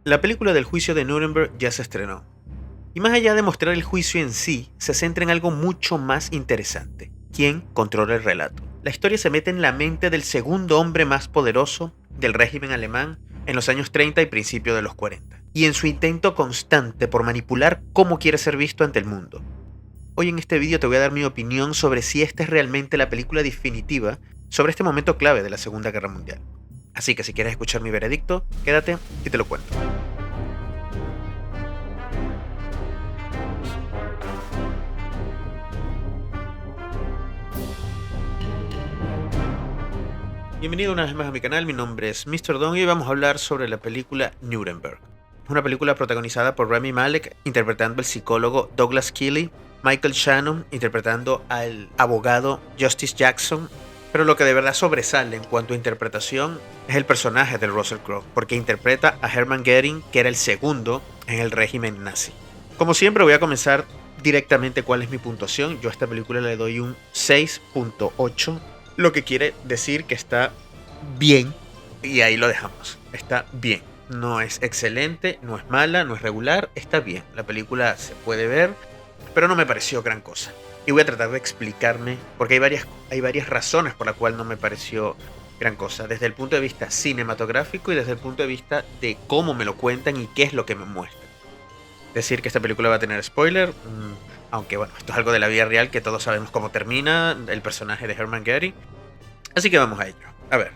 La película del juicio de Nuremberg ya se estrenó. Y más allá de mostrar el juicio en sí, se centra en algo mucho más interesante. ¿Quién controla el relato? La historia se mete en la mente del segundo hombre más poderoso del régimen alemán en los años 30 y principios de los 40. Y en su intento constante por manipular cómo quiere ser visto ante el mundo. Hoy en este vídeo te voy a dar mi opinión sobre si esta es realmente la película definitiva sobre este momento clave de la Segunda Guerra Mundial. Así que si quieres escuchar mi veredicto, quédate y te lo cuento. Bienvenido una vez más a mi canal, mi nombre es Mr. Don y hoy vamos a hablar sobre la película Nuremberg. Es una película protagonizada por Rami Malek interpretando al psicólogo Douglas Keeley, Michael Shannon interpretando al abogado Justice Jackson, pero lo que de verdad sobresale en cuanto a interpretación es el personaje de Russell Crowe, porque interpreta a Hermann Goering, que era el segundo en el régimen nazi. Como siempre voy a comenzar directamente cuál es mi puntuación. Yo a esta película le doy un 6.8, lo que quiere decir que está bien, y ahí lo dejamos. Está bien, no es excelente, no es mala, no es regular, está bien. La película se puede ver, pero no me pareció gran cosa. Y voy a tratar de explicarme, porque hay varias razones por las cuales no me pareció gran cosa. Desde el punto de vista cinematográfico y desde el punto de vista de cómo me lo cuentan y qué es lo que me muestran. Decir que esta película va a tener spoiler, aunque bueno, esto es algo de la vida real que todos sabemos cómo termina el personaje de Hermann Goering. Así que vamos a ello. A ver,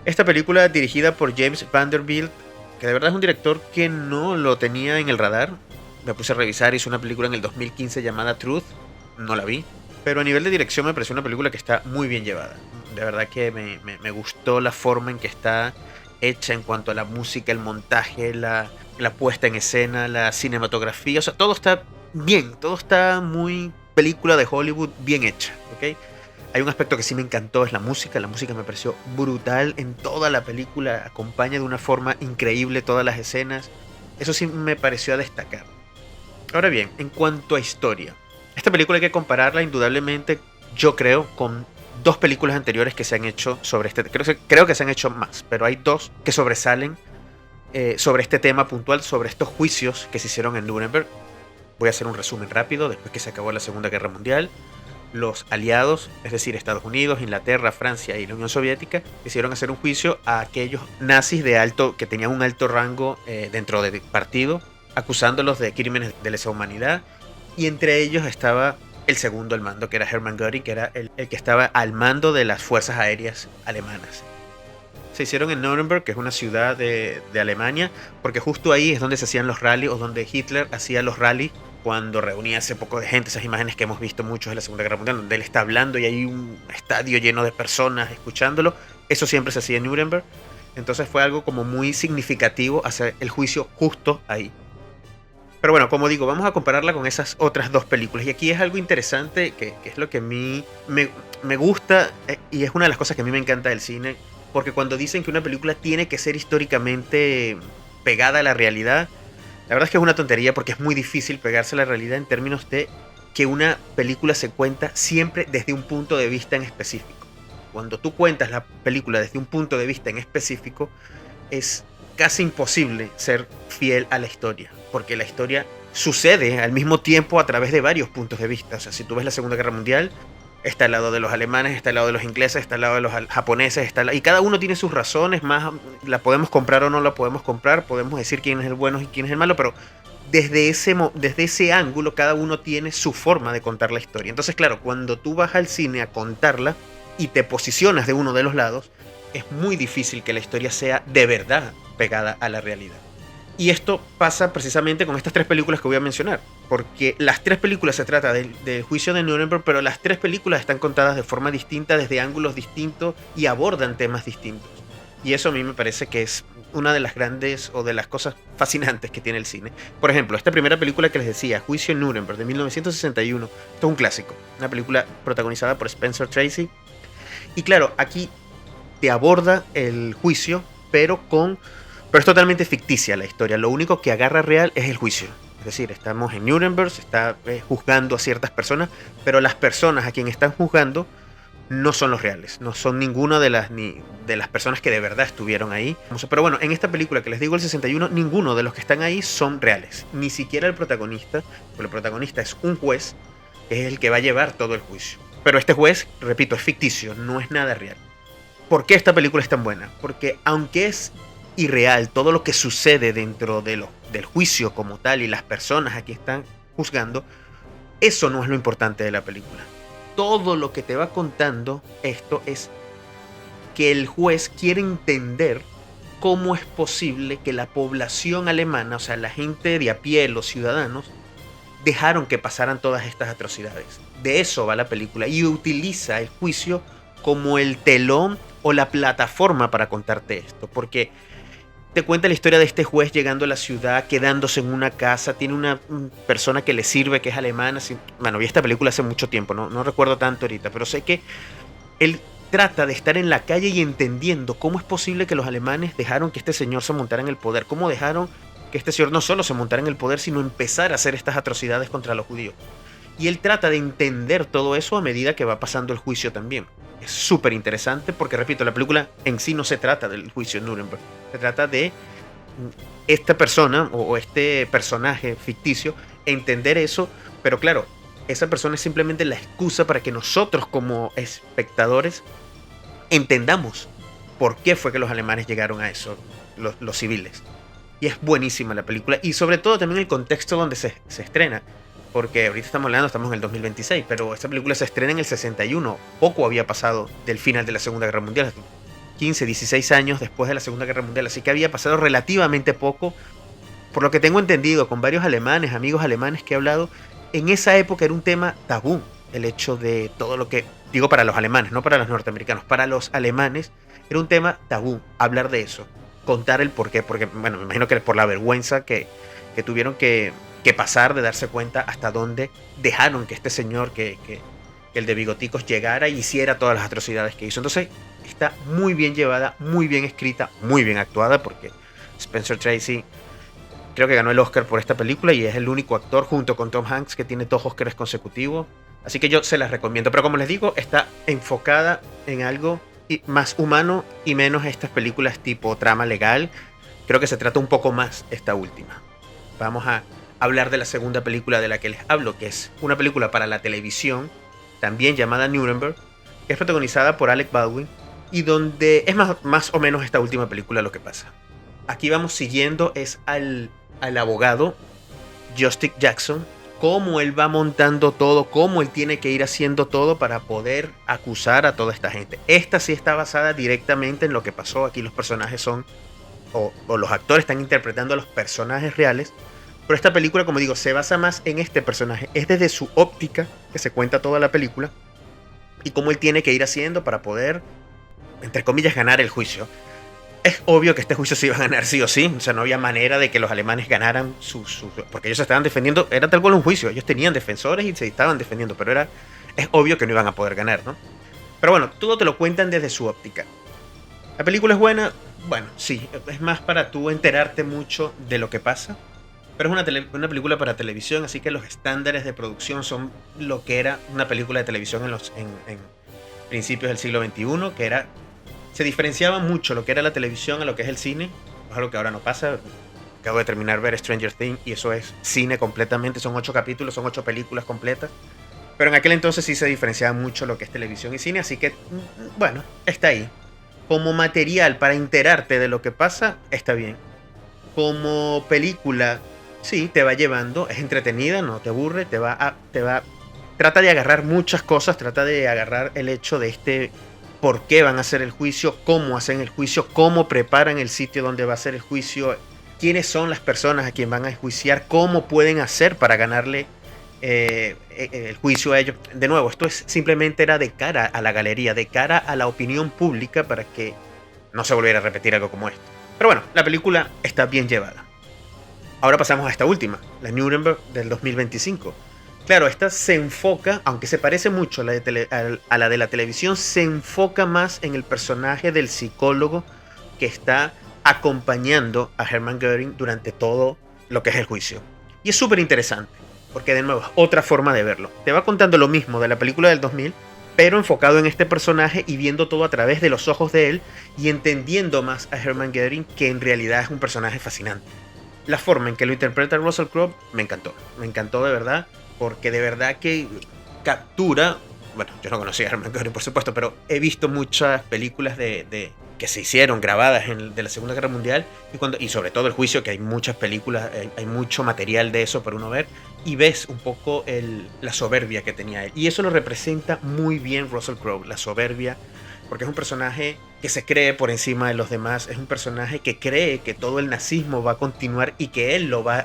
esta película dirigida por James Vanderbilt, que de verdad es un director que no lo tenía en el radar. Me puse a revisar, hizo una película en el 2015 llamada Truth, no la vi. Pero a nivel de dirección me pareció una película que está muy bien llevada. De verdad que me gustó la forma en que está hecha en cuanto a la música, el montaje, la puesta en escena, la cinematografía. O sea, todo está bien, todo está muy película de Hollywood bien hecha, ¿ok? Hay un aspecto que sí me encantó, es la música. La música me pareció brutal en toda la película. Acompaña de una forma increíble todas las escenas. Eso sí me pareció a destacar. Ahora bien, en cuanto a historia. Esta película hay que compararla indudablemente, yo creo, con dos películas anteriores que se han hecho sobre este... Creo que se han hecho más, pero hay dos que sobresalen sobre este tema puntual, sobre estos juicios que se hicieron en Nuremberg. Voy a hacer un resumen rápido. Después que se acabó la Segunda Guerra Mundial, los aliados, es decir, Estados Unidos, Inglaterra, Francia y la Unión Soviética, decidieron hacer un juicio a aquellos nazis que tenían un alto rango dentro del partido, acusándolos de crímenes de lesa humanidad, y entre ellos estaba el segundo al mando, que era Hermann Göring, que era el que estaba al mando de las fuerzas aéreas alemanas. Se hicieron en Nuremberg, que es una ciudad de Alemania, porque justo ahí es donde se hacían los rallies, o donde Hitler hacía los rallies cuando reunía ese poco de gente. Esas imágenes que hemos visto muchos en la Segunda Guerra Mundial, donde él está hablando y hay un estadio lleno de personas escuchándolo. Eso siempre se hacía en Nuremberg. Entonces fue algo como muy significativo hacer el juicio justo ahí. Pero bueno, como digo, vamos a compararla con esas otras dos películas. Y aquí es algo interesante, que es lo que a mí me gusta, y es una de las cosas que a mí me encanta del cine. Porque cuando dicen que una película tiene que ser históricamente pegada a la realidad, la verdad es que es una tontería, porque es muy difícil pegarse a la realidad en términos de que una película se cuenta siempre desde un punto de vista en específico. Cuando tú cuentas la película desde un punto de vista en específico, es casi imposible ser fiel a la historia, porque la historia sucede al mismo tiempo a través de varios puntos de vista. O sea, si tú ves la Segunda Guerra Mundial, está al lado de los alemanes, está al lado de los ingleses, está al lado de los japoneses, y cada uno tiene sus razones, más la podemos comprar o no la podemos comprar, podemos decir quién es el bueno y quién es el malo, pero desde ese ángulo cada uno tiene su forma de contar la historia. Entonces, claro, cuando tú vas al cine a contarla y te posicionas de uno de los lados, es muy difícil que la historia sea de verdad pegada a la realidad. Y esto pasa precisamente con estas tres películas que voy a mencionar, porque las tres películas se trata del juicio de Nuremberg, pero las tres películas están contadas de forma distinta, desde ángulos distintos, y abordan temas distintos. Y eso a mí me parece que es una de las grandes o de las cosas fascinantes que tiene el cine. Por ejemplo, esta primera película que les decía, Juicio en Nuremberg, de 1961, esto es un clásico, una película protagonizada por Spencer Tracy. Y claro, aquí te aborda el juicio, pero es totalmente ficticia la historia. Lo único que agarra real es el juicio. Es decir, estamos en Nuremberg, se está juzgando a ciertas personas, pero las personas a quien están juzgando no son los reales, no son ninguna ni de las personas que de verdad estuvieron ahí. Pero bueno, en esta película que les digo, el 61, ninguno de los que están ahí son reales, ni siquiera el protagonista, porque el protagonista es un juez, que es el que va a llevar todo el juicio. Pero este juez, repito, es ficticio, no es nada real. ¿Por qué esta película es tan buena? Porque aunque es irreal todo lo que sucede dentro del juicio como tal y las personas aquí están juzgando, eso no es lo importante de la película. Todo lo que te va contando esto es que el juez quiere entender cómo es posible que la población alemana, o sea, la gente de a pie, los ciudadanos, dejaron que pasaran todas estas atrocidades. De eso va la película y utiliza el juicio como el telón o la plataforma para contarte esto, porque te cuenta la historia de este juez llegando a la ciudad, quedándose en una casa, tiene una persona que le sirve, que es alemana. Bueno, vi esta película hace mucho tiempo, no recuerdo tanto ahorita, pero sé que él trata de estar en la calle y entendiendo cómo es posible que los alemanes dejaron que este señor se montara en el poder, cómo dejaron que este señor no solo se montara en el poder, sino empezar a hacer estas atrocidades contra los judíos. Y él trata de entender todo eso a medida que va pasando el juicio también. Es súper interesante porque, repito, la película en sí no se trata del juicio en Nuremberg. Se trata de esta persona o este personaje ficticio entender eso, pero claro, esa persona es simplemente la excusa para que nosotros como espectadores entendamos por qué fue que los alemanes llegaron a eso, los civiles. Y es buenísima la película y sobre todo también el contexto donde se estrena. Porque ahorita estamos en el 2026, pero esta película se estrena en el 61. Poco había pasado del final de la Segunda Guerra Mundial. 15, 16 años después de la Segunda Guerra Mundial. Así que había pasado relativamente poco. Por lo que tengo entendido, con varios alemanes, amigos alemanes que he hablado, en esa época era un tema tabú. El hecho de todo lo que... Digo para los alemanes, no para los norteamericanos. Para los alemanes era un tema tabú hablar de eso. Contar el porqué. Porque, bueno, me imagino que por la vergüenza que tuvieron que pasar de darse cuenta hasta dónde dejaron que este señor, que el de bigoticos llegara y hiciera todas las atrocidades que hizo. Entonces está muy bien llevada, muy bien escrita, muy bien actuada, porque Spencer Tracy creo que ganó el Oscar por esta película y es el único actor junto con Tom Hanks que tiene 2 Oscars consecutivos. Así que yo se las recomiendo, pero como les digo, está enfocada en algo más humano y menos estas películas tipo trama legal. Creo que se trata un poco más esta última. Vamos a hablar de la segunda película de la que les hablo, que es una película para la televisión, también llamada Nuremberg, que es protagonizada por Alec Baldwin y donde es más o menos esta última película lo que pasa. Aquí vamos siguiendo al abogado Justice Jackson, cómo él va montando todo, cómo él tiene que ir haciendo todo para poder acusar a toda esta gente. Esta sí está basada directamente en lo que pasó. Aquí los personajes son, o los actores están interpretando a los personajes reales. Pero esta película, como digo, se basa más en este personaje. Es desde su óptica que se cuenta toda la película. Y cómo él tiene que ir haciendo para poder, entre comillas, ganar el juicio. Es obvio que este juicio se iba a ganar sí o sí. O sea, no había manera de que los alemanes ganaran porque ellos se estaban defendiendo. Era tal cual un juicio. Ellos tenían defensores y se estaban defendiendo. Pero es obvio que no iban a poder ganar, ¿no? Pero bueno, todo te lo cuentan desde su óptica. ¿La película es buena? Bueno, sí. Es más para tú enterarte mucho de lo que pasa. Pero es una película para televisión, así que los estándares de producción son lo que era una película de televisión en principios del siglo XXI, que se diferenciaba mucho lo que era la televisión a lo que es el cine. Es algo que ahora no pasa. Acabo de terminar ver Stranger Things y eso es cine completamente. Son 8 capítulos, son 8 películas completas. Pero en aquel entonces sí se diferenciaba mucho lo que es televisión y cine, así que, bueno, está ahí. Como material para enterarte de lo que pasa, está bien. Como película... Sí, te va llevando, es entretenida, no te aburre, trata de agarrar muchas cosas, trata de agarrar el hecho de por qué van a hacer el juicio, cómo hacen el juicio, cómo preparan el sitio donde va a ser el juicio, quiénes son las personas a quien van a enjuiciar, cómo pueden hacer para ganarle el juicio a ellos. De nuevo, esto simplemente era de cara a la galería, de cara a la opinión pública para que no se volviera a repetir algo como esto. Pero bueno, la película está bien llevada. Ahora pasamos a esta última, la Nuremberg del 2025. Claro, esta se enfoca, aunque se parece mucho a la de la televisión, se enfoca más en el personaje del psicólogo que está acompañando a Hermann Göring durante todo lo que es el juicio. Y es súper interesante, porque de nuevo es otra forma de verlo. Te va contando lo mismo de la película del 2000, pero enfocado en este personaje y viendo todo a través de los ojos de él y entendiendo más a Hermann Goering, que en realidad es un personaje fascinante. La forma en que lo interpreta Russell Crowe me encantó de verdad, porque de verdad que captura, bueno, yo no conocía a Hermann Goering por supuesto, pero he visto muchas películas que se hicieron grabadas de la Segunda Guerra Mundial y sobre todo el juicio, que hay muchas películas, hay mucho material de eso para uno ver, y ves un poco la soberbia que tenía él, y eso lo representa muy bien Russell Crowe, la soberbia, porque es un personaje que se cree por encima de los demás, es un personaje que cree que todo el nazismo va a continuar y que él lo va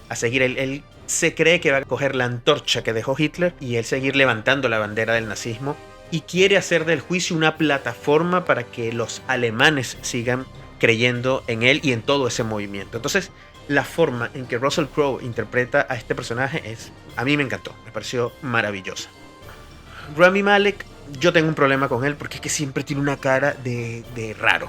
a seguir. Él se cree que va a coger la antorcha que dejó Hitler y él seguir levantando la bandera del nazismo, y quiere hacer del juicio una plataforma para que los alemanes sigan creyendo en él y en todo ese movimiento. Entonces, la forma en que Russell Crowe interpreta a este personaje a mí me encantó, me pareció maravillosa. Rami Malek, yo tengo un problema con él porque es que siempre tiene una cara de raro,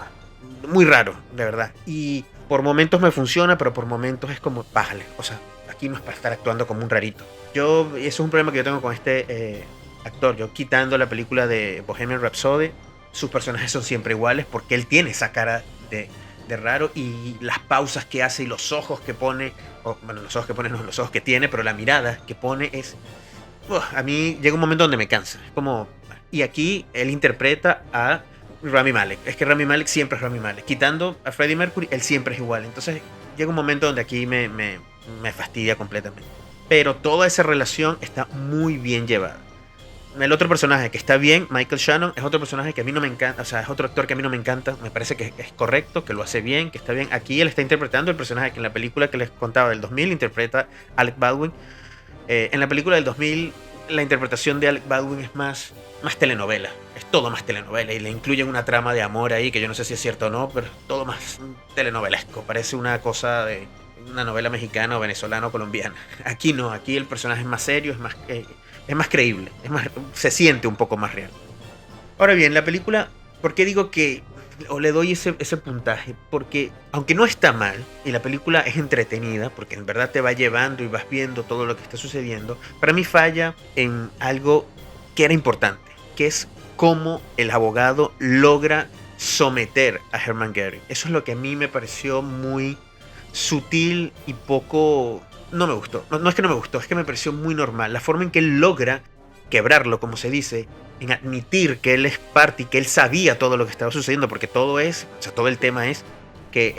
muy raro, de verdad. Y por momentos me funciona, pero por momentos es como, bájale, o sea, aquí no es para estar actuando como un rarito. Eso es un problema que yo tengo con este actor. Yo, quitando la película de Bohemian Rhapsody, sus personajes son siempre iguales porque él tiene esa cara de raro, y las pausas que hace y los ojos que pone, bueno, los ojos que pone no los ojos que tiene, pero la mirada que pone es... a mí llega un momento donde me cansa. Es como... Y aquí él interpreta a Rami Malek. Es que Rami Malek siempre es Rami Malek. Quitando a Freddie Mercury, él siempre es igual. Entonces llega un momento donde aquí me fastidia completamente. Pero toda esa relación está muy bien llevada. El otro personaje que está bien, Michael Shannon, es otro personaje que a mí no me encanta, o sea, es otro actor que a mí no me encanta, me parece que es correcto, que lo hace bien, que está bien. Aquí él está interpretando el personaje que en la película que les contaba del 2000 interpreta Alec Baldwin. En la película del 2000 la interpretación de Alec Baldwin es más telenovela, es todo más telenovela, y le incluyen una trama de amor ahí que yo no sé si es cierto o no, pero todo más telenovelesco, parece una cosa de una novela mexicana o venezolana o colombiana. Aquí no, aquí el personaje es más serio, es más creíble, se siente un poco más real. Ahora bien, la película, ¿por qué digo que o le doy ese puntaje? Porque aunque no está mal y la película es entretenida, porque en verdad te va llevando y vas viendo todo lo que está sucediendo, para mí falla en algo que era importante, que es cómo el abogado logra someter a Hermann Goering. Eso es lo que a mí me pareció muy sutil y poco... No me gustó. No es que no me gustó, es que me pareció muy normal. La forma en que él logra quebrarlo, como se dice, en admitir que él es parte y que él sabía todo lo que estaba sucediendo, porque todo el tema es que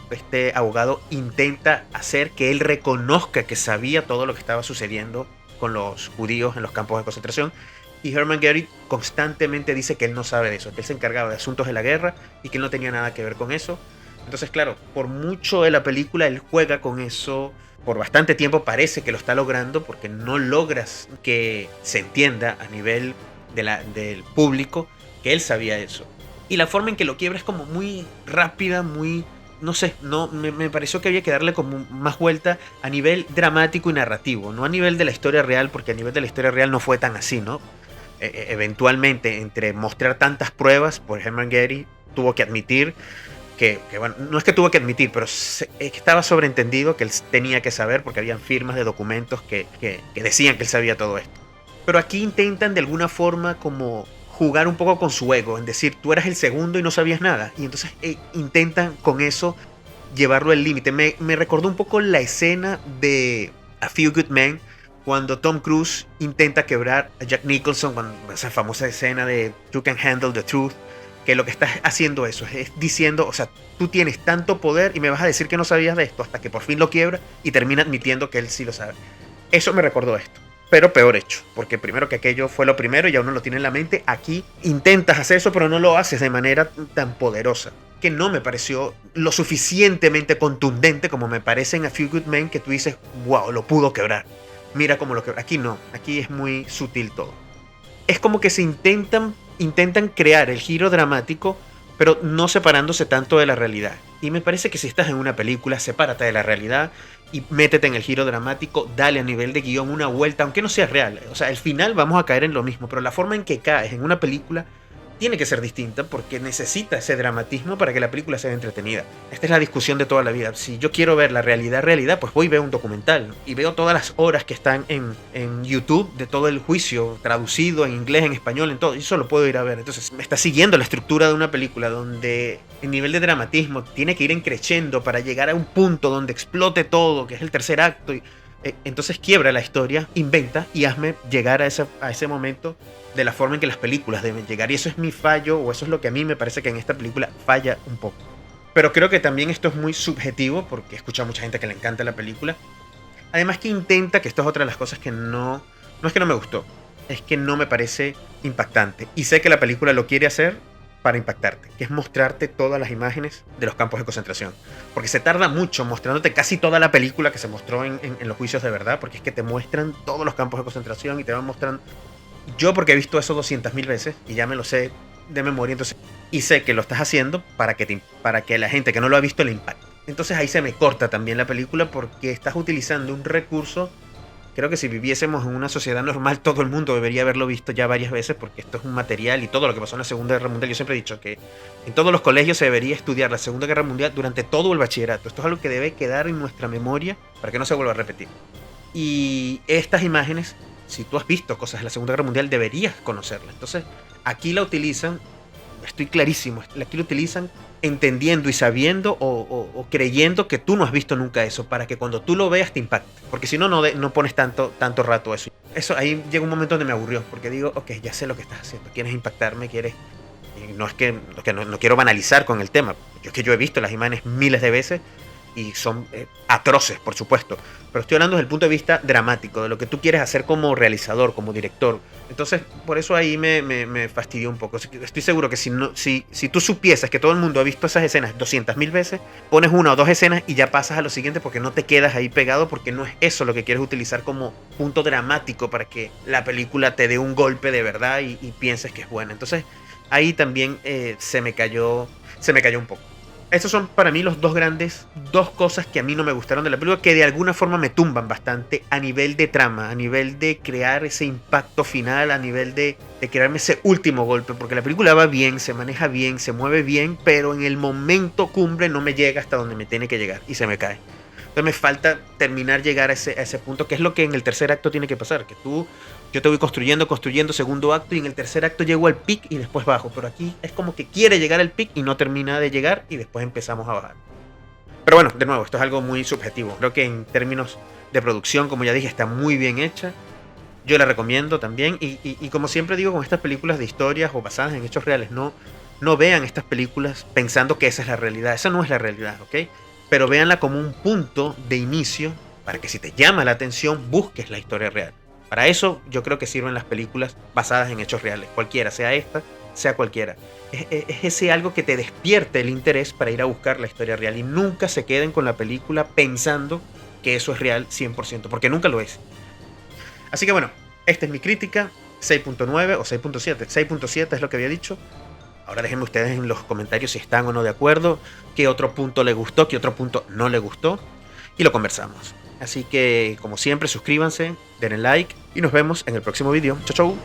este abogado intenta hacer que él reconozca que sabía todo lo que estaba sucediendo con los judíos en los campos de concentración, y Hermann Goering constantemente dice que él no sabe de eso, que él se encargaba de asuntos de la guerra y que él no tenía nada que ver con eso. Entonces, claro, por mucho de la película él juega con eso por bastante tiempo, parece que lo está logrando, porque no logras que se entienda a nivel del público que él sabía eso. Y la forma en que lo quiebra es como muy rápida, muy... No sé, me pareció que había que darle como más vuelta a nivel dramático y narrativo, no a nivel de la historia real, porque a nivel de la historia real no fue tan así, ¿no? Eventualmente, entre mostrar tantas pruebas, pues Hermann Goering tuvo que admitir que bueno, no es que tuvo que admitir, pero estaba sobreentendido que él tenía que saber, porque habían firmas de documentos que decían que él sabía todo esto. Pero aquí intentan de alguna forma como jugar un poco con su ego, en decir, tú eras el segundo y no sabías nada, y entonces intentan con eso llevarlo al límite. Me recordó un poco la escena de A Few Good Men, cuando Tom Cruise intenta quebrar a Jack Nicholson, cuando esa famosa escena de You Can Handle the Truth, que lo que estás haciendo eso es diciendo, o sea, tú tienes tanto poder y me vas a decir que no sabías de esto, hasta que por fin lo quiebra y termina admitiendo que él sí lo sabe. Eso me recordó esto, pero peor hecho, porque primero que aquello fue lo primero y ya uno lo tiene en la mente. Aquí intentas hacer eso, pero no lo haces de manera tan poderosa, que no me pareció lo suficientemente contundente como me parece en A Few Good Men, que tú dices, wow, lo pudo quebrar, mira cómo lo quebra. Aquí no, aquí es muy sutil todo. Es como que se intentan crear el giro dramático, pero no separándose tanto de la realidad. Y me parece que si estás en una película, sepárate de la realidad y métete en el giro dramático, dale a nivel de guión una vuelta, aunque no sea real. O sea, al final vamos a caer en lo mismo, pero la forma en que caes en una película tiene que ser distinta porque necesita ese dramatismo para que la película sea entretenida. Esta es la discusión de toda la vida. Si yo quiero ver la realidad, pues voy y veo un documental y veo todas las horas que están en YouTube de todo el juicio, traducido en inglés, en español, en todo, y eso lo puedo ir a ver. Entonces me está siguiendo la estructura de una película donde el nivel de dramatismo tiene que ir creciendo para llegar a un punto donde explote todo, que es el tercer acto, y entonces quiebra la historia, inventa y hazme llegar a ese momento de la forma en que las películas deben llegar. Y eso es mi fallo, o eso es lo que a mí me parece que en esta película falla un poco. Pero creo que también esto es muy subjetivo, porque he escuchado a mucha gente que le encanta la película. Además que intenta, que esto es otra de las cosas que no es que no me gustó, es que no me parece impactante. Y sé que la película lo quiere hacer para impactarte, que es mostrarte todas las imágenes de los campos de concentración. Porque se tarda mucho mostrándote casi toda la película que se mostró en los juicios de verdad, porque es que te muestran todos los campos de concentración y te van mostrando. Yo, porque he visto eso 200.000 veces y ya me lo sé de memoria, entonces, y sé que lo estás haciendo para que la gente que no lo ha visto le impacte. Entonces ahí se me corta también la película, porque estás utilizando un recurso. Creo que si viviésemos en una sociedad normal, todo el mundo debería haberlo visto ya varias veces, porque esto es un material, y todo lo que pasó en la Segunda Guerra Mundial. Yo siempre he dicho que en todos los colegios se debería estudiar la Segunda Guerra Mundial durante todo el bachillerato. Esto es algo que debe quedar en nuestra memoria para que no se vuelva a repetir. Y estas imágenes, si tú has visto cosas de la Segunda Guerra Mundial, deberías conocerlas. Entonces, aquí la utilizan, estoy clarísimo, aquí lo utilizan entendiendo y sabiendo o creyendo que tú no has visto nunca eso, para que cuando tú lo veas te impacte. Porque si no, no pones tanto rato eso. Eso ahí llega un momento donde me aburrió, porque digo, ok, ya sé lo que estás haciendo, quieres impactarme, quieres... No es que no quiero banalizar con el tema, yo he visto las imágenes miles de veces y son atroces, por supuesto, pero estoy hablando desde el punto de vista dramático, de lo que tú quieres hacer como realizador, como director. Entonces, por eso ahí me fastidió un poco. Estoy seguro que si tú supieses que todo el mundo ha visto esas escenas 200.000 veces, pones una o dos escenas y ya pasas a lo siguiente, porque no te quedas ahí pegado, porque no es eso lo que quieres utilizar como punto dramático para que la película te dé un golpe de verdad y pienses que es buena. Entonces, ahí también se me cayó un poco. Estos son para mí los dos cosas que a mí no me gustaron de la película, que de alguna forma me tumban bastante a nivel de trama, a nivel de crear ese impacto final, a nivel de crearme ese último golpe, porque la película va bien, se maneja bien, se mueve bien, pero en el momento cumbre no me llega hasta donde me tiene que llegar y se me cae. Entonces me falta llegar a ese punto, que es lo que en el tercer acto tiene que pasar, que yo te voy construyendo segundo acto, y en el tercer acto llego al pic y después bajo, pero aquí es como que quiere llegar al pic y no termina de llegar y después empezamos a bajar. Pero bueno, de nuevo, esto es algo muy subjetivo. Creo que en términos de producción, como ya dije, está muy bien hecha. Yo la recomiendo también, y como siempre digo con estas películas de historias o basadas en hechos reales, no vean estas películas pensando que esa es la realidad. Esa no es la realidad, ¿ok? Pero véanla como un punto de inicio para que, si te llama la atención, busques la historia real. Para eso yo creo que sirven las películas basadas en hechos reales, cualquiera, sea esta, sea cualquiera. Es ese algo que te despierte el interés para ir a buscar la historia real, y nunca se queden con la película pensando que eso es real 100%, porque nunca lo es. Así que bueno, esta es mi crítica, 6.9 o 6.7. 6.7 es lo que había dicho. Ahora déjenme ustedes en los comentarios si están o no de acuerdo, qué otro punto le gustó, qué otro punto no le gustó, y lo conversamos. Así que, como siempre, suscríbanse, denle like y nos vemos en el próximo video. Chau, chau.